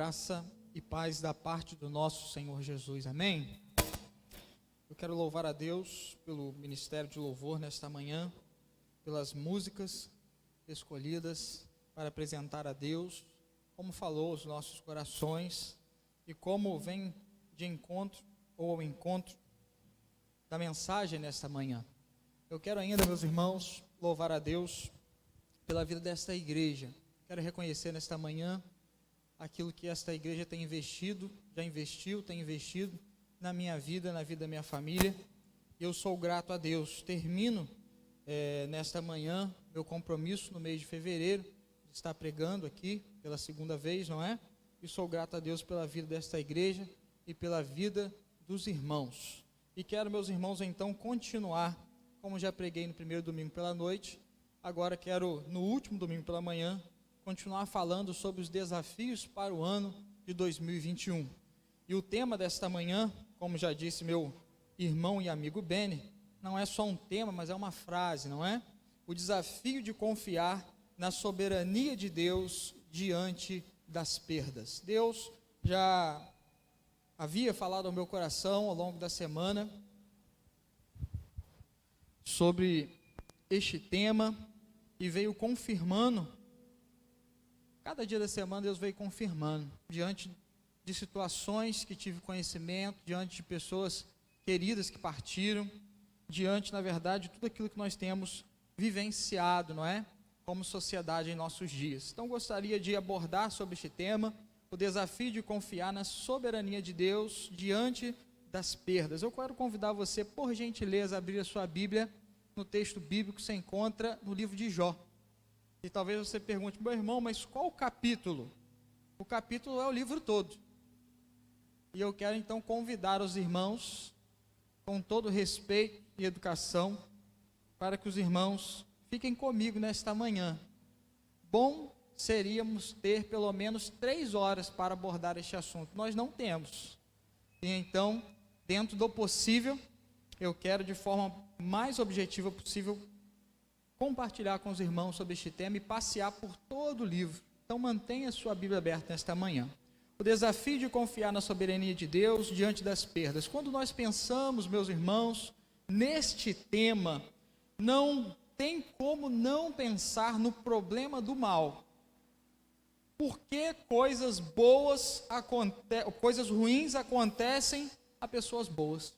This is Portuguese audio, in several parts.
Graça e paz da parte do nosso Senhor Jesus, amém? Eu quero louvar a Deus pelo ministério de louvor nesta manhã, pelas músicas escolhidas para apresentar a Deus, como falou aos nossos corações e como vem de encontro ou ao encontro da mensagem nesta manhã. Eu quero ainda, meus irmãos, louvar a Deus pela vida desta igreja. Quero reconhecer nesta manhã aquilo que esta igreja tem investido, tem investido na minha vida, na vida da minha família. Eu sou grato a Deus. Termino nesta manhã meu compromisso no mês de fevereiro, de estar pregando aqui pela segunda vez, não é? E sou grato a Deus pela vida desta igreja e pela vida dos irmãos. E quero, meus irmãos, então continuar, como já preguei no primeiro domingo pela noite, agora quero, no último domingo pela manhã, continuar falando sobre os desafios para o ano de 2021. E o tema desta manhã, como já disse meu irmão e amigo Beni, não é só um tema, mas é uma frase, não é? O desafio de confiar na soberania de Deus diante das perdas. Deus já havia falado ao meu coração ao longo da semana sobre este tema e veio confirmando. Cada dia da semana Deus veio confirmando, diante de situações que tive conhecimento, diante de pessoas queridas que partiram, diante, na verdade, de tudo aquilo que nós temos vivenciado, não é? Como sociedade em nossos dias. Então gostaria de abordar sobre este tema, o desafio de confiar na soberania de Deus diante das perdas. Eu quero convidar você, por gentileza, a abrir a sua Bíblia no texto bíblico que se encontra no livro de Jó. E talvez você pergunte, meu irmão, mas qual o capítulo? O capítulo é o livro todo. E eu quero então convidar os irmãos, com todo respeito e educação, para que os irmãos fiquem comigo nesta manhã. Bom seríamos ter pelo menos 3 horas para abordar este assunto. Nós não temos. E então, dentro do possível, eu quero de forma mais objetiva possível compartilhar com os irmãos sobre este tema e passear por todo o livro. Então mantenha a sua Bíblia aberta nesta manhã. O desafio de confiar na soberania de Deus diante das perdas. Quando nós pensamos, meus irmãos, neste tema, não tem como não pensar no problema do mal. Por que coisas boas coisas ruins acontecem a pessoas boas?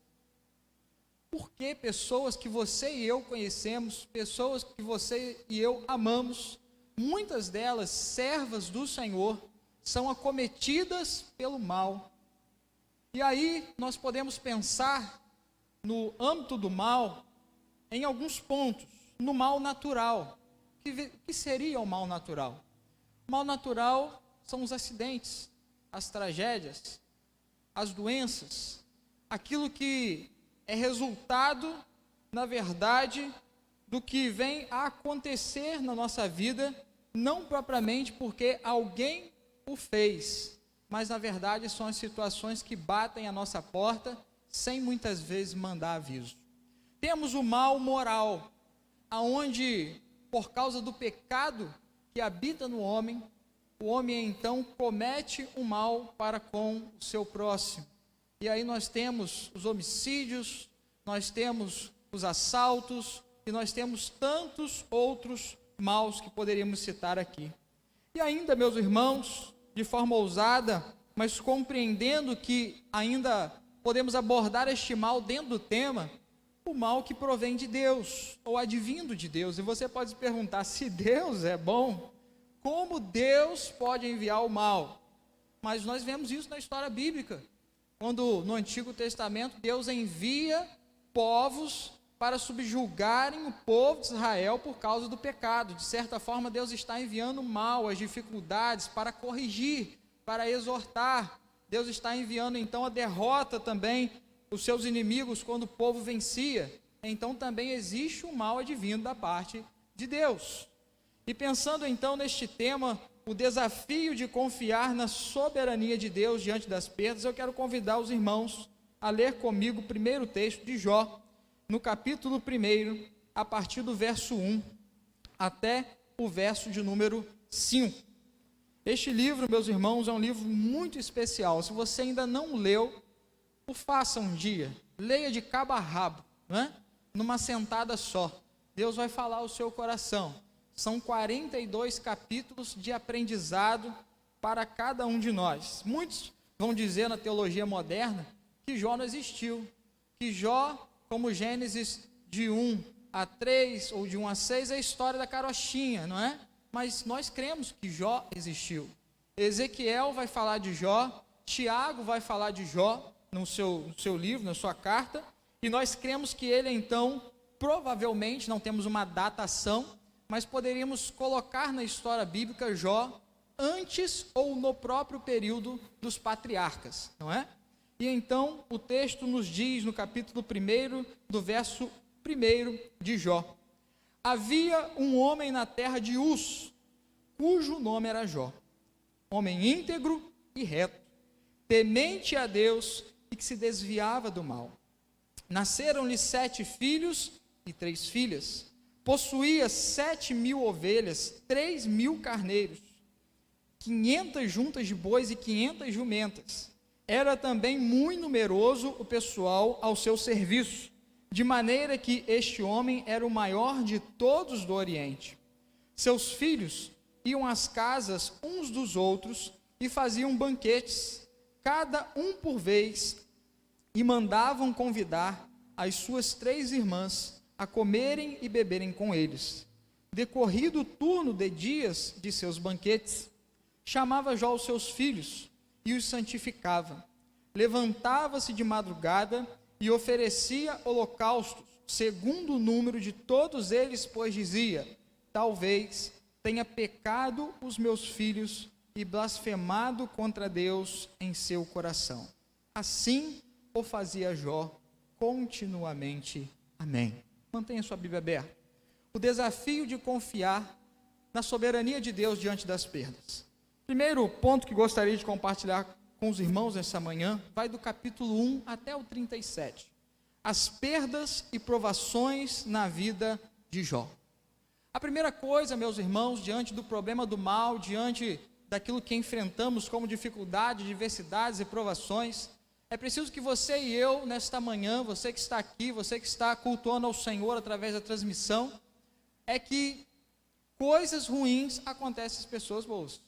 Por que pessoas que você e eu conhecemos, pessoas que você e eu amamos, muitas delas servas do Senhor, são acometidas pelo mal? E aí nós podemos pensar no âmbito do mal em alguns pontos. No mal natural. Que seria o mal natural? O mal natural são os acidentes, as tragédias, as doenças, aquilo que é resultado, na verdade, do que vem a acontecer na nossa vida, não propriamente porque alguém o fez, mas na verdade são as situações que batem a nossa porta, sem muitas vezes mandar aviso. Temos o mal moral, aonde, por causa do pecado que habita no homem, o homem então comete o mal para com o seu próximo. E aí nós temos os homicídios, nós temos os assaltos, e nós temos tantos outros maus que poderíamos citar aqui. E ainda, meus irmãos, de forma ousada, mas compreendendo que ainda podemos abordar este mal dentro do tema, o mal que provém de Deus, ou advindo de Deus. E você pode se perguntar, se Deus é bom, como Deus pode enviar o mal? Mas nós vemos isso na história bíblica. Quando no Antigo Testamento Deus envia povos para subjugarem o povo de Israel por causa do pecado. De certa forma, Deus está enviando o mal, as dificuldades para corrigir, para exortar. Deus está enviando então a derrota também, os seus inimigos, quando o povo vencia. Então também existe um mal advindo da parte de Deus. E pensando então neste tema, o desafio de confiar na soberania de Deus diante das perdas, eu quero convidar os irmãos a ler comigo o primeiro texto de Jó, no capítulo 1, a partir do verso 1 até o verso de número 5. Este livro, meus irmãos, é um livro muito especial. Se você ainda não leu, o faça um dia. Leia de cabo a rabo, não é? Numa sentada só. Deus vai falar ao seu coração. São 42 capítulos de aprendizado para cada um de nós. Muitos vão dizer na teologia moderna que Jó não existiu. Que Jó, como Gênesis de 1 a 3 ou de 1 a 6, é a história da carochinha, não é? Mas nós cremos que Jó existiu. Ezequiel vai falar de Jó, Tiago vai falar de Jó no seu livro, na sua carta, e nós cremos que ele então, provavelmente, não temos uma datação, mas poderíamos colocar na história bíblica Jó antes ou no próprio período dos patriarcas, não é? E então o texto nos diz no capítulo 1, do verso 1 de Jó: havia um homem na terra de Uz, cujo nome era Jó, homem íntegro e reto, temente a Deus e que se desviava do mal. Nasceram-lhe 7 filhos e 3 filhas. Possuía 7.000 ovelhas, 3.000 carneiros, 500 juntas de bois e 500 jumentas. Era também muito numeroso o pessoal ao seu serviço, de maneira que este homem era o maior de todos do Oriente. Seus filhos iam às casas uns dos outros e faziam banquetes, cada um por vez, e mandavam convidar as suas 3 irmãs a comerem e beberem com eles. Decorrido o turno de dias de seus banquetes, chamava Jó os seus filhos e os santificava. Levantava-se de madrugada e oferecia holocaustos, segundo o número de todos eles, pois dizia: talvez tenha pecado os meus filhos e blasfemado contra Deus em seu coração. Assim o fazia Jó continuamente. Amém. Mantenha sua Bíblia aberta. O desafio de confiar na soberania de Deus diante das perdas. Primeiro ponto que gostaria de compartilhar com os irmãos nessa manhã vai do capítulo 1 até o 37. As perdas e provações na vida de Jó. A primeira coisa, meus irmãos, diante do problema do mal, diante daquilo que enfrentamos como dificuldade, diversidades e provações, é preciso que você e eu, nesta manhã, você que está aqui, você que está cultuando ao Senhor através da transmissão, é que coisas ruins acontecem às pessoas boas.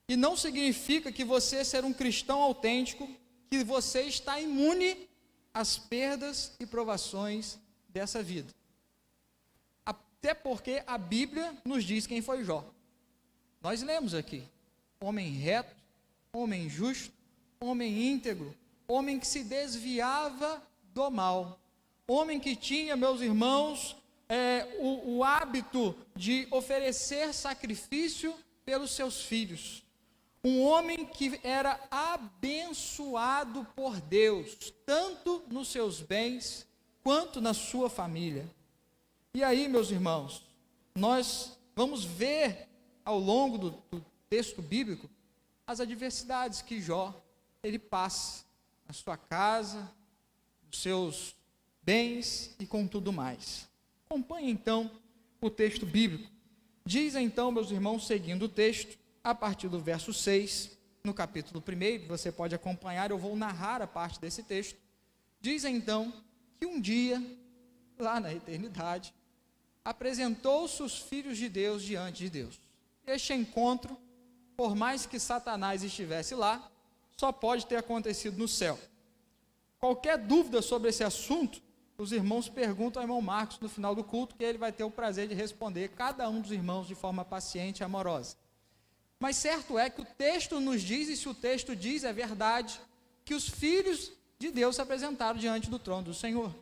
E não significa que você ser um cristão autêntico, que você está imune às perdas e provações dessa vida. Até porque a Bíblia nos diz quem foi Jó. Nós lemos aqui: homem reto, homem justo, homem íntegro, homem que se desviava do mal, homem que tinha, meus irmãos, o hábito de oferecer sacrifício pelos seus filhos, um homem que era abençoado por Deus, tanto nos seus bens, quanto na sua família. E aí, meus irmãos, nós vamos ver ao longo do texto bíblico as adversidades que Jó ele passa na sua casa, nos seus bens e com tudo mais. Acompanhe então o texto bíblico. Diz então, meus irmãos, seguindo o texto, a partir do verso 6, no capítulo 1, você pode acompanhar, eu vou narrar a parte desse texto. Diz então que um dia, lá na eternidade, apresentou-se os filhos de Deus diante de Deus. Este encontro, por mais que Satanás estivesse lá, só pode ter acontecido no céu. Qualquer dúvida sobre esse assunto, os irmãos perguntam ao irmão Marcos no final do culto, que ele vai ter o prazer de responder cada um dos irmãos de forma paciente e amorosa. Mas certo é que o texto nos diz, e se o texto diz é verdade, que os filhos de Deus se apresentaram diante do trono do Senhor.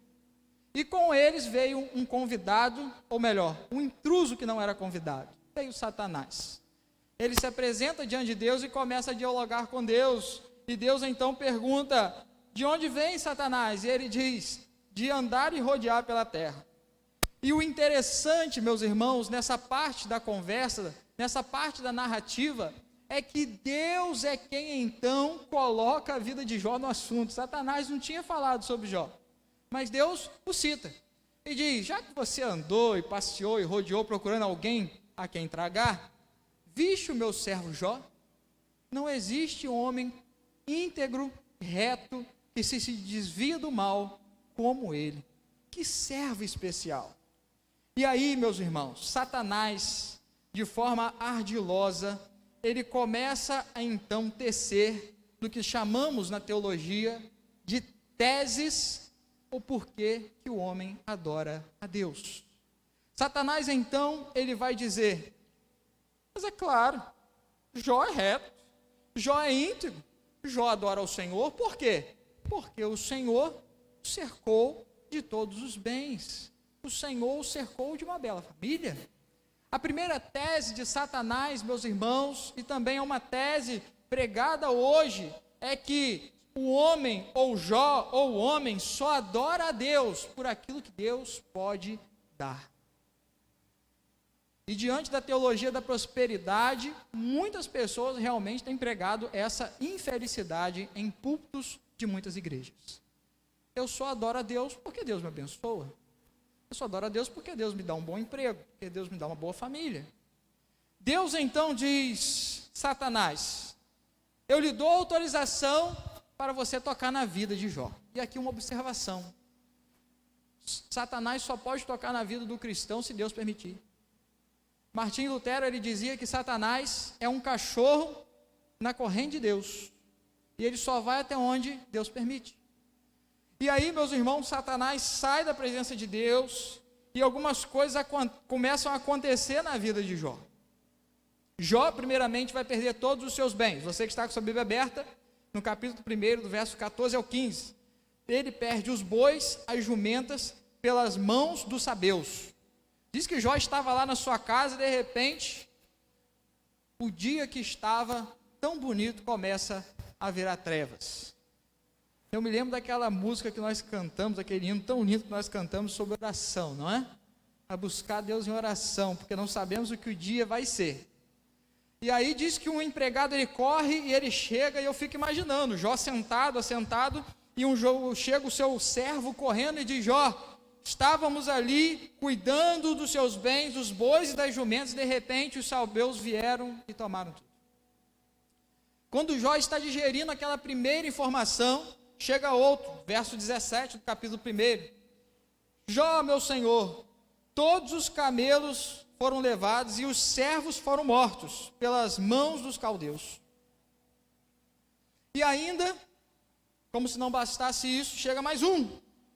E com eles veio um convidado, ou melhor, um intruso que não era convidado. Veio Satanás. Ele se apresenta diante de Deus e começa a dialogar com Deus. E Deus então pergunta: de onde vem Satanás? E ele diz: de andar e rodear pela terra. E o interessante, meus irmãos, nessa parte da conversa, nessa parte da narrativa, é que Deus é quem então coloca a vida de Jó no assunto. Satanás não tinha falado sobre Jó, mas Deus o cita. E diz: já que você andou e passeou e rodeou procurando alguém a quem tragar, viste o meu servo Jó? Não existe homem íntegro, reto, que se desvia do mal como ele. Que servo especial! E aí, meus irmãos, Satanás, de forma ardilosa, ele começa a então tecer do que chamamos na teologia de teses o porquê que o homem adora a Deus. Satanás então, ele vai dizer, mas é claro, Jó é reto, Jó é íntegro, Jó adora ao Senhor, por quê? Porque o Senhor o cercou de todos os bens, o Senhor o cercou de uma bela família. A primeira tese de Satanás, meus irmãos, e também é uma tese pregada hoje, é que o homem, ou Jó, ou o homem, só adora a Deus por aquilo que Deus pode dar. E diante da teologia da prosperidade, muitas pessoas realmente têm pregado essa infelicidade em púlpitos de muitas igrejas. Eu só adoro a Deus porque Deus me abençoa. Eu só adoro a Deus porque Deus me dá um bom emprego, porque Deus me dá uma boa família. Deus então diz, Satanás, eu lhe dou autorização para você tocar na vida de Jó. E aqui uma observação. Satanás só pode tocar na vida do cristão se Deus permitir. Martim Lutero, ele dizia que Satanás é um cachorro na corrente de Deus. E ele só vai até onde Deus permite. E aí, meus irmãos, Satanás sai da presença de Deus e algumas coisas começam a acontecer na vida de Jó. Jó, primeiramente, vai perder todos os seus bens. Você que está com sua Bíblia aberta, no capítulo 1, do verso 14 ao 15. Ele perde os bois, as jumentas, pelas mãos dos sabeus. Diz que Jó estava lá na sua casa e, de repente, o dia que estava tão bonito começa a virar trevas. Eu me lembro daquela música que nós cantamos, aquele hino tão lindo que nós cantamos sobre oração, não é? A buscar Deus em oração, porque não sabemos o que o dia vai ser. E aí diz que um empregado, ele corre e ele chega, e eu fico imaginando, Jó assentado, e chega o seu servo correndo e diz, Jó, estávamos ali cuidando dos seus bens, dos bois e das jumentas, e de repente os sabeus vieram e tomaram tudo. Quando Jó está digerindo aquela primeira informação, chega outro, verso 17 do capítulo 1. Jó, meu senhor, todos os camelos foram levados e os servos foram mortos pelas mãos dos caldeus. E ainda, como se não bastasse isso, chega mais um,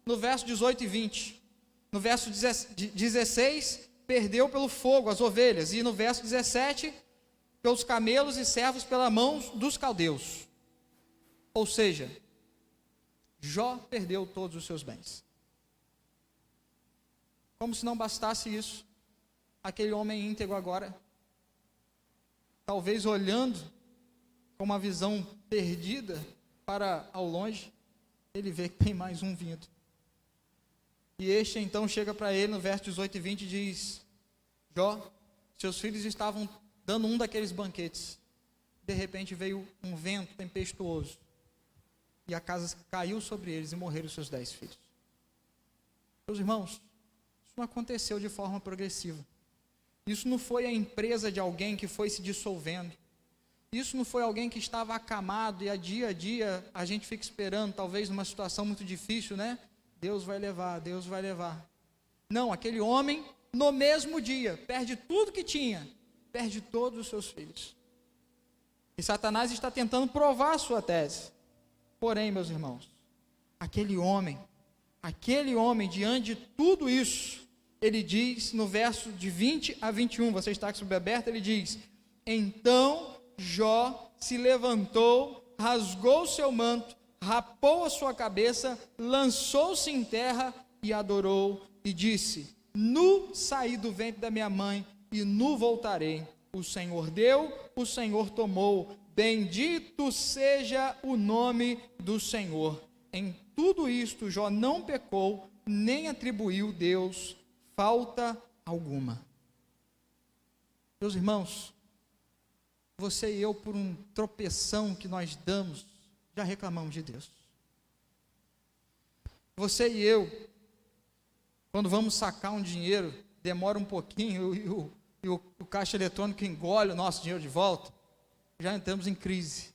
no verso 18 e 20. No verso 16, perdeu pelo fogo as ovelhas. E no verso 17, pelos camelos e servos pelas mãos dos caldeus. Ou seja, Jó perdeu todos os seus bens. Como se não bastasse isso, aquele homem íntegro agora, talvez olhando com uma visão perdida para ao longe, ele vê que tem mais um vindo. E este então chega para ele no verso 18 e 20 e diz, Jó, seus filhos estavam dando um daqueles banquetes. De repente veio um vento tempestuoso. E a casa caiu sobre eles e morreram os seus 10 filhos. Meus irmãos, isso não aconteceu de forma progressiva. Isso não foi a empresa de alguém que foi se dissolvendo. Isso não foi alguém que estava acamado e a dia a gente fica esperando, talvez numa situação muito difícil, né? Deus vai levar, Deus vai levar. Não, aquele homem, no mesmo dia, perde tudo que tinha, perde todos os seus filhos. E Satanás está tentando provar a sua tese. Porém, meus irmãos, aquele homem, diante de tudo isso, ele diz no verso de 20 a 21, você está com a Bíblia aberta, ele diz, então Jó se levantou, rasgou seu manto, rapou a sua cabeça, lançou-se em terra e adorou e disse, nu saí do ventre da minha mãe e nu voltarei. O Senhor deu, o Senhor tomou, bendito seja o nome do Senhor. Em tudo isto Jó não pecou, nem atribuiu Deus falta alguma. Meus irmãos, você e eu, por um tropeção que nós damos, já reclamamos de Deus. Você e eu, quando vamos sacar um dinheiro, demora um pouquinho, e o caixa eletrônico engole o nosso dinheiro de volta, já entramos em crise.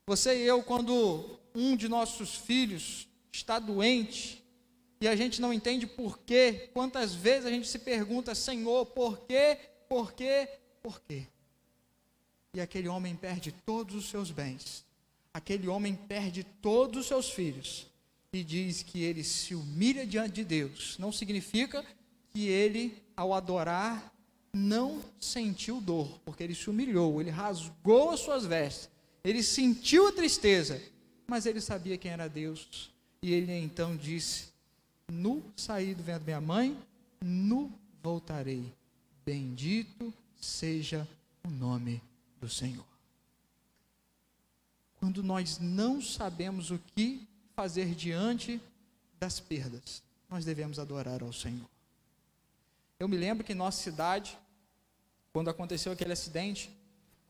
Você e eu, quando um de nossos filhos está doente, e a gente não entende por quê, quantas vezes a gente se pergunta, Senhor, por quê, por quê, por quê? E aquele homem perde todos os seus bens, aquele homem perde todos os seus filhos, e diz que ele se humilha diante de Deus. Não significa que ele, ao adorar, não sentiu dor, porque ele se humilhou, ele rasgou as suas vestes, ele sentiu a tristeza, mas ele sabia quem era Deus, e ele então disse, nu saí do ventre da minha mãe, nu voltarei, bendito seja o nome do Senhor. Quando nós não sabemos o que fazer diante das perdas, nós devemos adorar ao Senhor. Eu me lembro que em nossa cidade, quando aconteceu aquele acidente,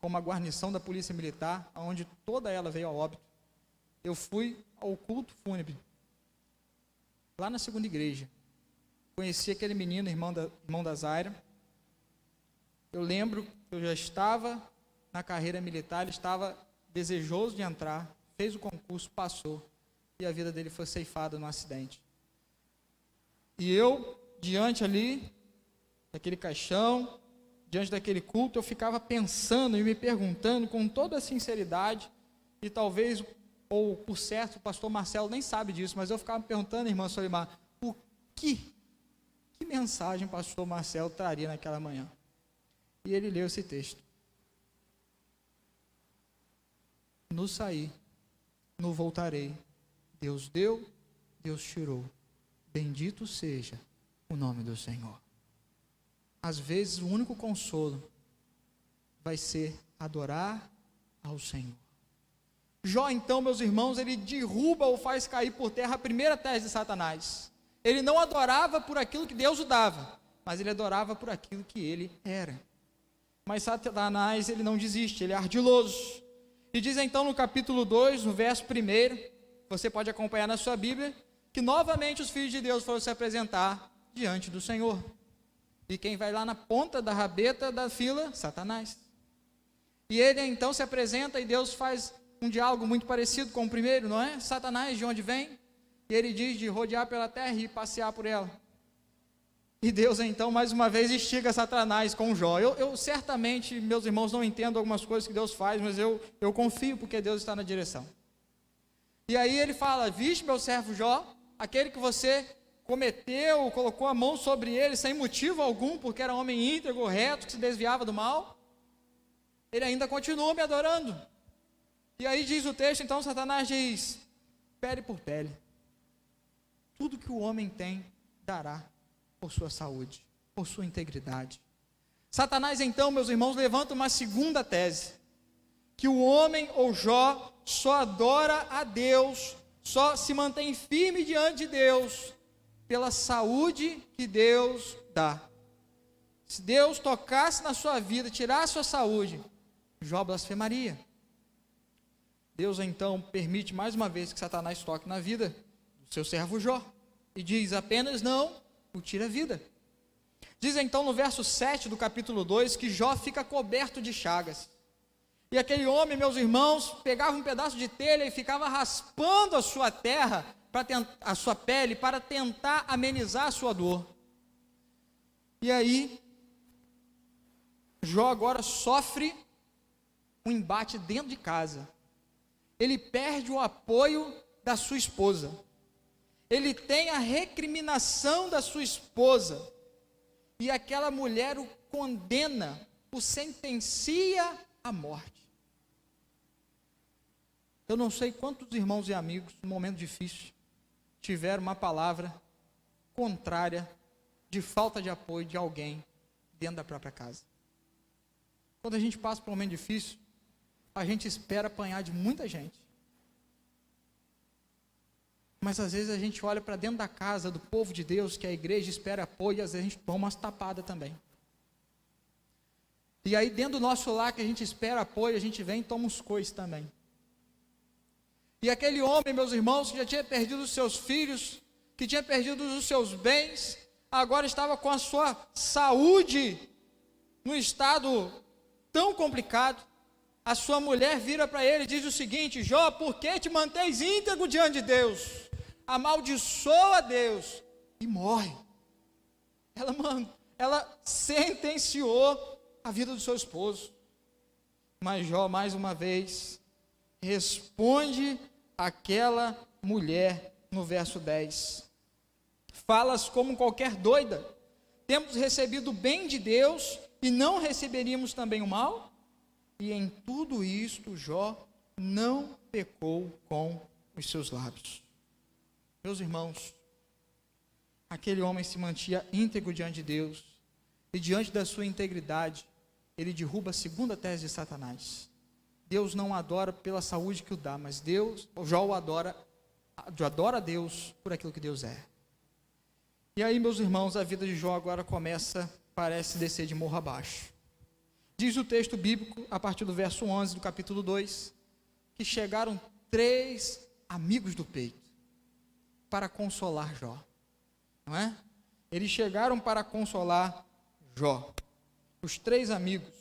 com uma guarnição da polícia militar, onde toda ela veio a óbito, eu fui ao culto fúnebre, lá na segunda igreja, conheci aquele menino, irmão da Zaira. Eu lembro que eu já estava na carreira militar, ele estava desejoso de entrar, fez o concurso, passou, e a vida dele foi ceifada num acidente. E eu, diante ali, daquele caixão, diante daquele culto, eu ficava pensando e me perguntando com toda a sinceridade, e talvez, ou por certo, o pastor Marcelo nem sabe disso, mas eu ficava me perguntando, irmã Solimar, que mensagem o pastor Marcelo traria naquela manhã? E ele leu esse texto. No saí, no voltarei. Deus deu, Deus tirou. Bendito seja o nome do Senhor. Às vezes o único consolo vai ser adorar ao Senhor. Jó, então, meus irmãos, ele derruba ou faz cair por terra a primeira tese de Satanás. Ele não adorava por aquilo que Deus o dava, mas ele adorava por aquilo que ele era. Mas Satanás, ele não desiste, ele é ardiloso. E diz então no capítulo 2, no verso 1, você pode acompanhar na sua Bíblia, que novamente os filhos de Deus foram se apresentar diante do Senhor. E quem vai lá na ponta da rabeta da fila? Satanás. E ele então se apresenta e Deus faz um diálogo muito parecido com o primeiro, não é? Satanás, de onde vem? E ele diz de rodear pela terra e passear por ela. E Deus então mais uma vez instiga Satanás com Jó. Eu certamente, meus irmãos, não entendo algumas coisas que Deus faz, mas eu confio porque Deus está na direção. E aí ele fala, viste meu servo Jó, aquele que você cometeu, colocou a mão sobre ele sem motivo algum, porque era um homem íntegro, reto, que se desviava do mal, ele ainda continua me adorando. E aí diz o texto, então Satanás diz, pele por pele, tudo que o homem tem, dará por sua saúde, por sua integridade. Satanás então, meus irmãos, levanta uma segunda tese, que o homem ou Jó só adora a Deus, só se mantém firme diante de Deus, pela saúde que Deus dá. Se Deus tocasse na sua vida, tirasse a sua saúde, Jó blasfemaria. Deus então permite mais uma vez que Satanás toque na vida do seu servo Jó, e diz apenas não, o tira a vida. Diz então no verso 7 do capítulo 2, que Jó fica coberto de chagas. E aquele homem, meus irmãos, pegava um pedaço de telha e ficava raspando a sua terra, a sua pele, para tentar amenizar a sua dor. E aí, Jó agora sofre um embate dentro de casa. Ele perde o apoio da sua esposa. Ele tem a recriminação da sua esposa. E aquela mulher o condena, o sentencia à morte. Eu não sei quantos irmãos e amigos, num momento difícil, tiveram uma palavra contrária, de falta de apoio de alguém dentro da própria casa. Quando a gente passa por um momento difícil, a gente espera apanhar de muita gente. Mas às vezes a gente olha para dentro da casa do povo de Deus, que é a igreja, espera apoio, e às vezes a gente toma umas tapadas também. E aí dentro do nosso lar que a gente espera apoio, a gente vem e toma uns coices também. E aquele homem, meus irmãos, que já tinha perdido os seus filhos, que tinha perdido os seus bens, agora estava com a sua saúde num estado tão complicado. A sua mulher vira para ele e diz o seguinte: Jó, por que te mantens íntegro diante de Deus? Amaldiçoa Deus e morre. Ela sentenciou a vida do seu esposo. Mas Jó, mais uma vez, responde àquela mulher no verso 10. Falas como qualquer doida. Temos recebido o bem de Deus e não receberíamos também o mal? E em tudo isto Jó não pecou com os seus lábios. Meus irmãos, aquele homem se mantinha íntegro diante de Deus, e diante da sua integridade, ele derruba a segunda tese de Satanás. Deus não o adora pela saúde que o dá, mas Jó o adora a Deus por aquilo que Deus é. E aí, meus irmãos, a vida de Jó agora parece descer de morro abaixo. Diz o texto bíblico, a partir do verso 11 do capítulo 2, que chegaram 3 amigos do peito para consolar Jó. Não é? Eles chegaram para consolar Jó. Os 3 amigos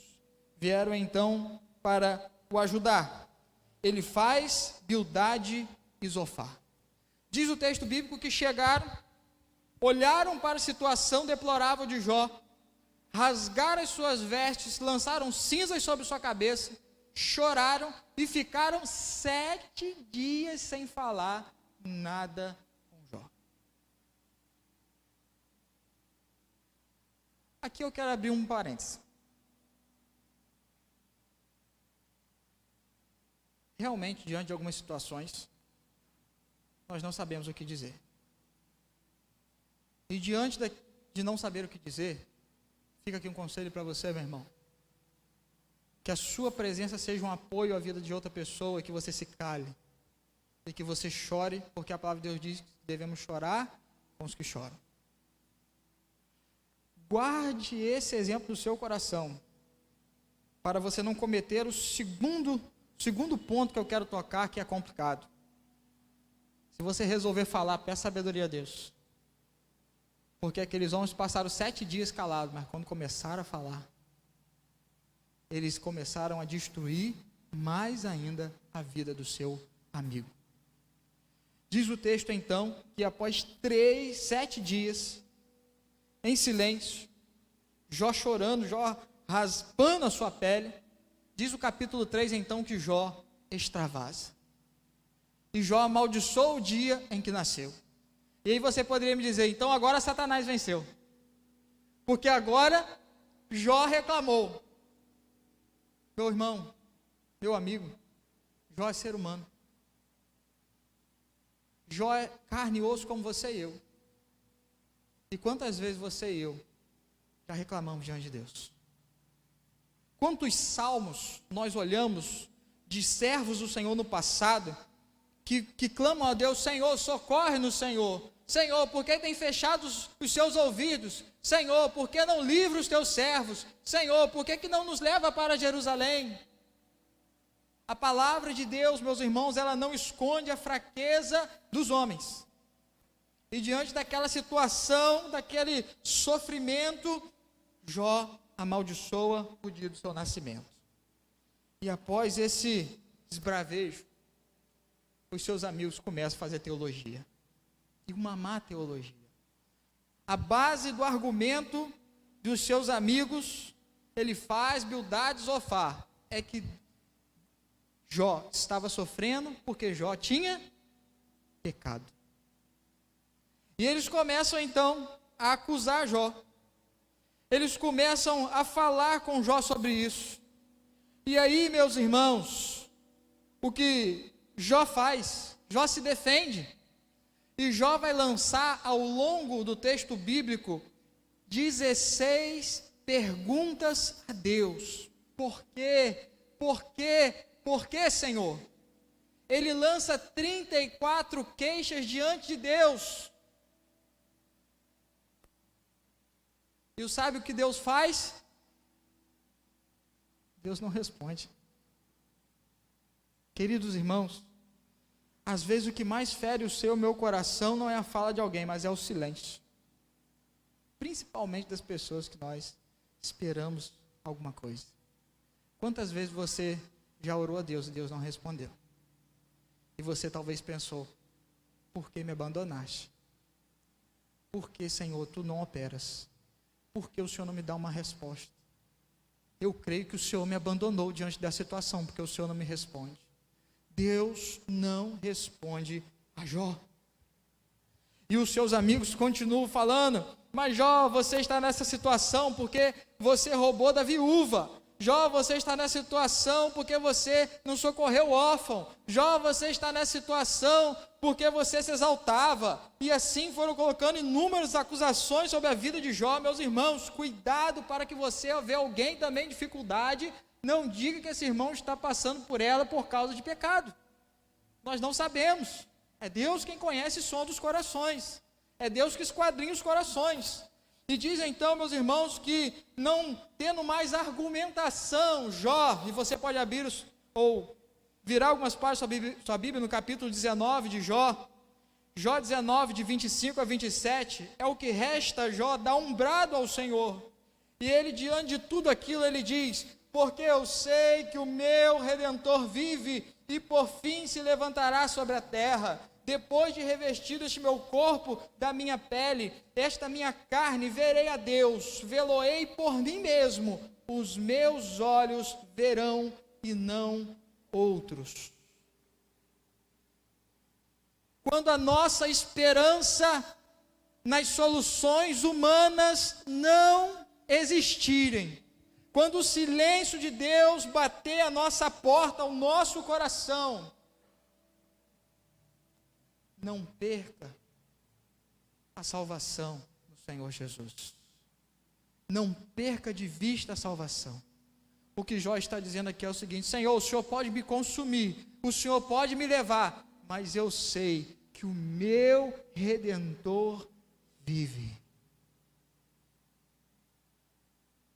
vieram então para o ajudar. Elifaz, Bildade e Zofar. Diz o texto bíblico que chegaram, olharam para a situação deplorável de Jó, rasgaram as suas vestes, lançaram cinzas sobre sua cabeça, choraram e ficaram 7 dias sem falar nada com Jó. Aqui eu quero abrir um parênteses. Realmente, diante de algumas situações, nós não sabemos o que dizer. E diante de não saber o que dizer, fica aqui um conselho para você, meu irmão. Que a sua presença seja um apoio à vida de outra pessoa, que você se cale. E que você chore, porque a palavra de Deus diz que devemos chorar com os que choram. Guarde esse exemplo no seu coração, para você não cometer o segundo ponto que eu quero tocar, que é complicado. Se você resolver falar, peça sabedoria a Deus. Porque aqueles homens passaram 7 dias calados, mas quando começaram a falar, eles começaram a destruir mais ainda a vida do seu amigo. Diz o texto então, que após 7 dias, em silêncio, Jó chorando, Jó raspando a sua pele, diz o capítulo 3 então que Jó extravasa. E Jó amaldiçoou o dia em que nasceu. E aí você poderia me dizer, então agora Satanás venceu. Porque agora Jó reclamou. Meu irmão, meu amigo, Jó é ser humano. Jó é carne e osso como você e eu. E quantas vezes você e eu já reclamamos diante de Deus? Quantos salmos nós olhamos de servos do Senhor no passado, que clamam a Deus: Senhor, socorre-nos, Senhor. Senhor, por que tem fechado os seus ouvidos? Senhor, por que não livra os teus servos? Senhor, por que não nos leva para Jerusalém? A palavra de Deus, meus irmãos, ela não esconde a fraqueza dos homens. E diante daquela situação, daquele sofrimento, Jó amaldiçoa o dia do seu nascimento. E após esse desbravejo, os seus amigos começam a fazer teologia. E uma má teologia. A base do argumento dos seus amigos, Elifaz, Bildade e Zofar, é que Jó estava sofrendo porque Jó tinha pecado. E eles começam então a acusar Jó. Eles começam a falar com Jó sobre isso. E aí, meus irmãos, o que Jó faz? Jó se defende. E Jó vai lançar ao longo do texto bíblico 16 perguntas a Deus. Por quê? Por quê? Por quê, Senhor? Ele lança 34 queixas diante de Deus. E sabe o que Deus faz? Deus não responde. Queridos irmãos, às vezes o que mais fere o meu coração não é a fala de alguém, mas é o silêncio. principalmente das pessoas que nós esperamos alguma coisa. Quantas vezes você já orou a Deus e Deus não respondeu? E você talvez pensou: por que me abandonaste? Por que, Senhor, tu não operas? Por que o Senhor não me dá uma resposta? Eu creio que o Senhor me abandonou diante da situação, porque o Senhor não me responde. Deus não responde a Jó. E os seus amigos continuam falando: mas Jó, você está nessa situação porque você roubou da viúva. Jó, você está nessa situação porque você não socorreu o órfão. Jó, você está nessa situação porque você se exaltava. E assim foram colocando inúmeras acusações sobre a vida de Jó. Meus irmãos, cuidado para que você, ao ver alguém também em dificuldade, não diga que esse irmão está passando por ela por causa de pecado. Nós não sabemos. É Deus quem conhece o som dos corações. É Deus que esquadrinha os corações. E diz então, meus irmãos, que não tendo mais argumentação, Jó, e você pode abrir ou virar algumas páginas da sua Bíblia no capítulo 19 de Jó, Jó 19, de 25 a 27, é o que resta Jó dar um brado ao Senhor. E ele, diante de tudo aquilo, ele diz: porque eu sei que o meu Redentor vive, e por fim se levantará sobre a terra. Depois de revestido este meu corpo da minha pele, esta minha carne, verei a Deus, vê-lo-ei por mim mesmo, os meus olhos verão e não outros. Quando a nossa esperança nas soluções humanas não existirem, quando o silêncio de Deus bater a nossa porta, ao nosso coração, não perca a salvação no Senhor Jesus. Não perca de vista a salvação. O que Jó está dizendo aqui é o seguinte: Senhor, o Senhor pode me consumir, o Senhor pode me levar, mas eu sei que o meu Redentor vive.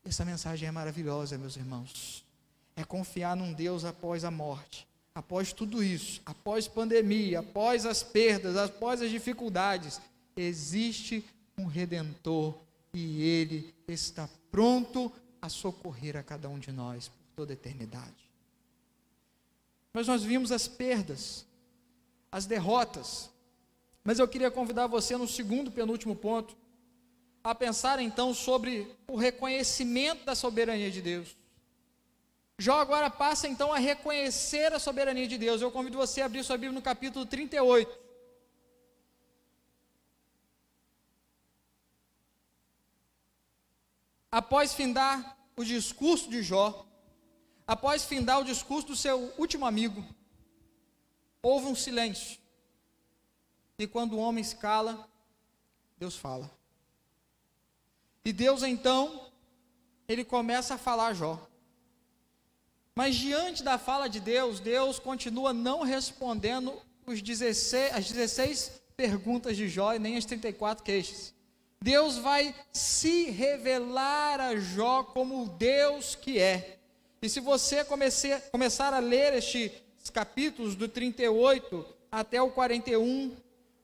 Essa mensagem é maravilhosa, meus irmãos. É confiar num Deus após a morte. Após tudo isso, após pandemia, após as perdas, após as dificuldades, existe um Redentor e Ele está pronto a socorrer a cada um de nós por toda a eternidade. Mas nós vimos as perdas, as derrotas, mas eu queria convidar você no segundo penúltimo ponto, a pensar então sobre o reconhecimento da soberania de Deus. Jó agora passa então a reconhecer a soberania de Deus. Eu convido você a abrir sua Bíblia no capítulo 38. Após findar o discurso de Jó, após findar o discurso do seu último amigo, houve um silêncio. E quando o homem se cala, Deus fala. E Deus então, ele começa a falar a Jó. Mas diante da fala de Deus, Deus continua não respondendo as 16 perguntas de Jó e nem as 34 queixas. Deus vai se revelar a Jó como o Deus que é. E se você começar a ler estes capítulos do 38 até o 41,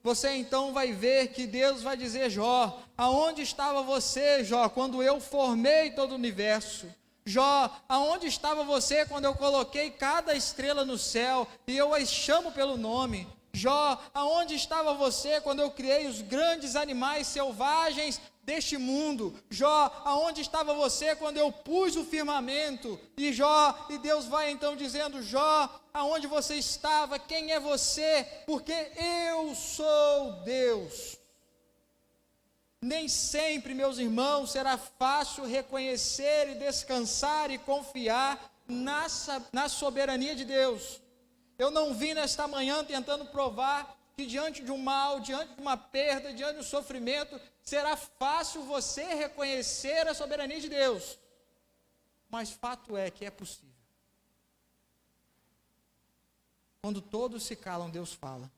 você então vai ver que Deus vai dizer: Jó, aonde estava você, Jó, quando eu formei todo o universo? Jó, aonde estava você quando eu coloquei cada estrela no céu e eu as chamo pelo nome? Jó, aonde estava você quando eu criei os grandes animais selvagens deste mundo? Jó, aonde estava você quando eu pus o firmamento? E Deus vai então dizendo: Jó, aonde você estava? Quem é você? Porque eu sou Deus. Nem sempre, meus irmãos, será fácil reconhecer e descansar e confiar na soberania de Deus. Eu não vim nesta manhã tentando provar que diante de um mal, diante de uma perda, diante de um sofrimento, será fácil você reconhecer a soberania de Deus. Mas fato é que é possível. Quando todos se calam, Deus fala.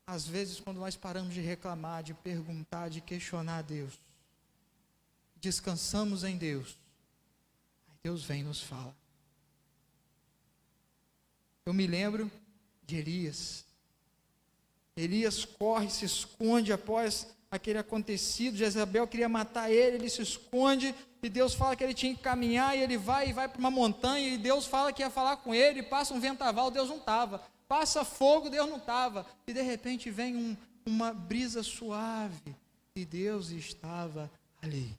Às vezes, quando nós paramos de reclamar, de perguntar, de questionar a Deus, descansamos em Deus, aí Deus vem e nos fala. Eu me lembro de Elias. Elias corre, se esconde após aquele acontecido. Jezabel queria matar ele, ele se esconde, e Deus fala que ele tinha que caminhar, e ele vai para uma montanha, e Deus fala que ia falar com ele, e passa um ventaval, Deus não estava, passa fogo, Deus não estava, e de repente vem uma brisa suave, e Deus estava ali.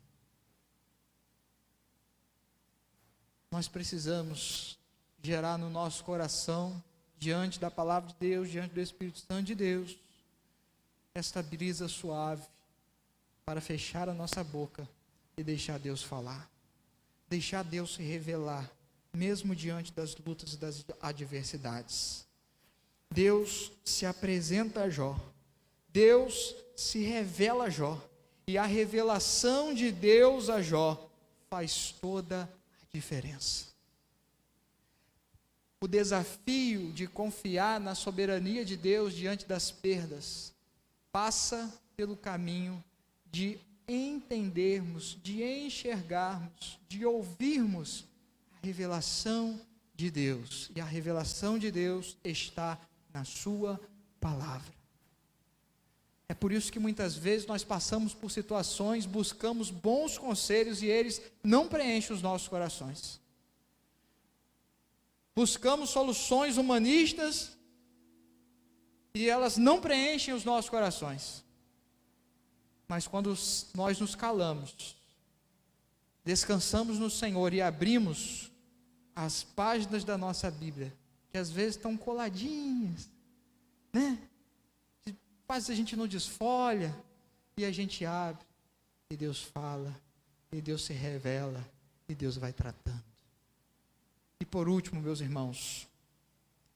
Nós precisamos gerar no nosso coração, diante da palavra de Deus, diante do Espírito Santo de Deus, esta brisa suave, para fechar a nossa boca e deixar Deus falar, deixar Deus se revelar, mesmo diante das lutas e das adversidades. Deus se apresenta a Jó, Deus se revela a Jó, e a revelação de Deus a Jó faz toda a diferença. O desafio de confiar na soberania de Deus diante das perdas passa pelo caminho de entendermos, de enxergarmos, de ouvirmos a revelação de Deus. E a revelação de Deus está na sua palavra. É por isso que muitas vezes nós passamos por situações, buscamos bons conselhos e eles não preenchem os nossos corações. Buscamos soluções humanistas e elas não preenchem os nossos corações. Mas quando nós nos calamos, descansamos no Senhor e abrimos as páginas da nossa Bíblia, que às vezes estão coladinhas, né? Quase a gente não desfolha, e a gente abre, e Deus fala, e Deus se revela, e Deus vai tratando. E por último, meus irmãos,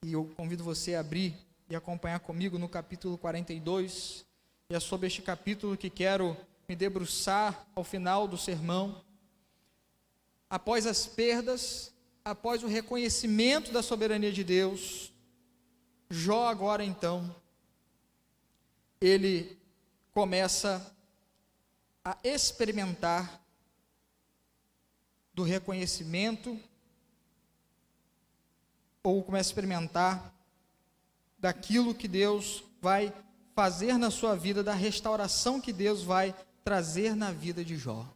e eu convido você a abrir e acompanhar comigo no capítulo 42, e é sobre este capítulo que quero me debruçar ao final do sermão. Após as perdas, após o reconhecimento da soberania de Deus, Jó agora então, ele começa a experimentar do reconhecimento, ou começa a experimentar daquilo que Deus vai fazer na sua vida, da restauração que Deus vai trazer na vida de Jó.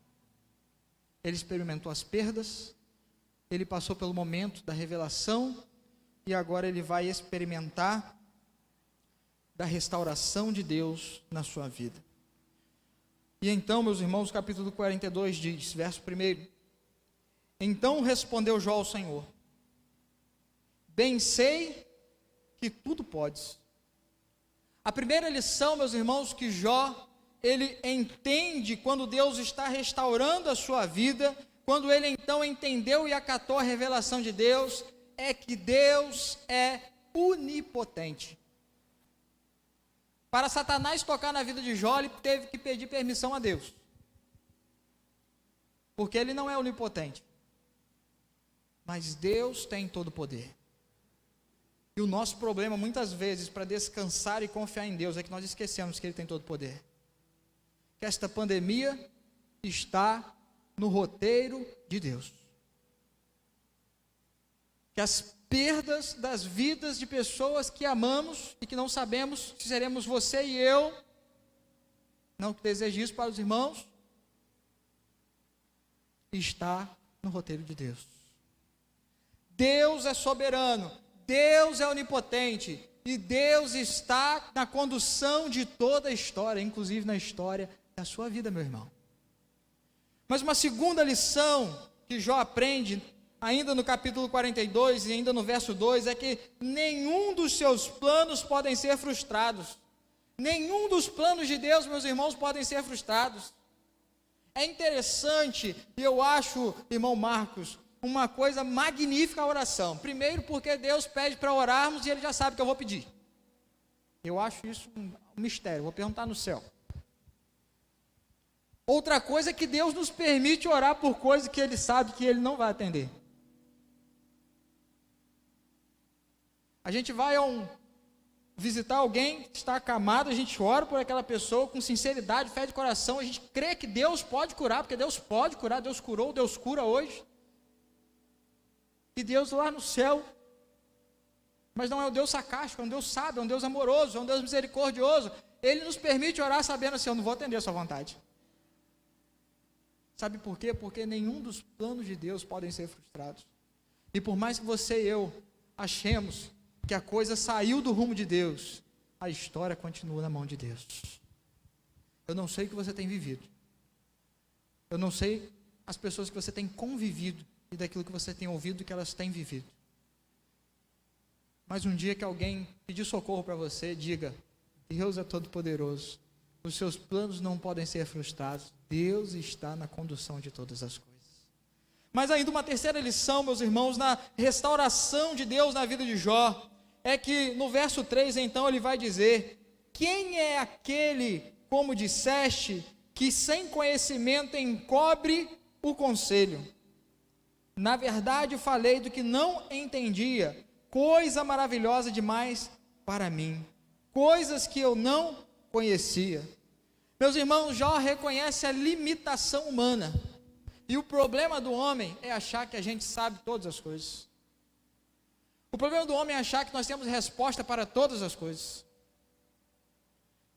Ele experimentou as perdas, ele passou pelo momento da revelação, e agora ele vai experimentar da restauração de Deus na sua vida. E então, meus irmãos, o capítulo 42 diz, verso 1: Então respondeu Jó ao Senhor: Bem sei que tudo podes. A primeira lição, meus irmãos, que Jó, ele entende quando Deus está restaurando a sua vida, quando ele então entendeu e acatou a revelação de Deus, é que Deus é onipotente. Para Satanás tocar na vida de Jó, ele teve que pedir permissão a Deus, porque ele não é onipotente, mas Deus tem todo o poder. E o nosso problema, muitas vezes, para descansar e confiar em Deus, é que nós esquecemos que Ele tem todo o poder. Que esta pandemia está no roteiro de Deus. Que as perdas das vidas de pessoas que amamos e que não sabemos se seremos você e eu, não que deseje isso para os irmãos, está no roteiro de Deus. Deus é soberano, Deus é onipotente, e Deus está na condução de toda a história, inclusive na história da sua vida, meu irmão. Mas uma segunda lição que Jó aprende, ainda no capítulo 42 e ainda no verso 2, é que nenhum dos seus planos podem ser frustrados. Nenhum dos planos de Deus, meus irmãos, podem ser frustrados. É interessante, e eu acho, irmão Marcos, uma coisa magnífica a oração. Primeiro, porque Deus pede para orarmos e Ele já sabe que eu vou pedir. Eu acho isso um mistério, vou perguntar no céu. Outra coisa é que Deus nos permite orar por coisas que Ele sabe que Ele não vai atender. A gente vai visitar alguém que está acamado, a gente ora por aquela pessoa com sinceridade, fé de coração, a gente crê que Deus pode curar, porque Deus pode curar, Deus curou, Deus cura hoje. E Deus lá no céu Mas não é um Deus sarcástico, é um Deus sábio, é um Deus amoroso, é um Deus misericordioso. Ele nos permite orar sabendo assim, eu não vou atender a sua vontade. Sabe por quê? Porque nenhum dos planos de Deus podem ser frustrados. E por mais que você e eu achemos que a coisa saiu do rumo de Deus, a história continua na mão de Deus. Eu não sei o que você tem vivido. Eu não sei as pessoas que você tem convivido e daquilo que você tem ouvido que elas têm vivido. Mas um dia que alguém pedir socorro para você, diga, Deus é todo poderoso. Os seus planos não podem ser frustrados. Deus está na condução de todas as coisas. Mas ainda uma terceira lição, meus irmãos, na restauração de Deus na vida de Jó, é que no verso 3, então, ele vai dizer, quem é aquele, como disseste, que sem conhecimento encobre o conselho? Na verdade, falei do que não entendia, coisa maravilhosa demais para mim, coisas que eu não conhecia. Meus irmãos, Jó reconhece a limitação humana. E o problema do homem é achar que a gente sabe todas as coisas. O problema do homem é achar que nós temos resposta para todas as coisas.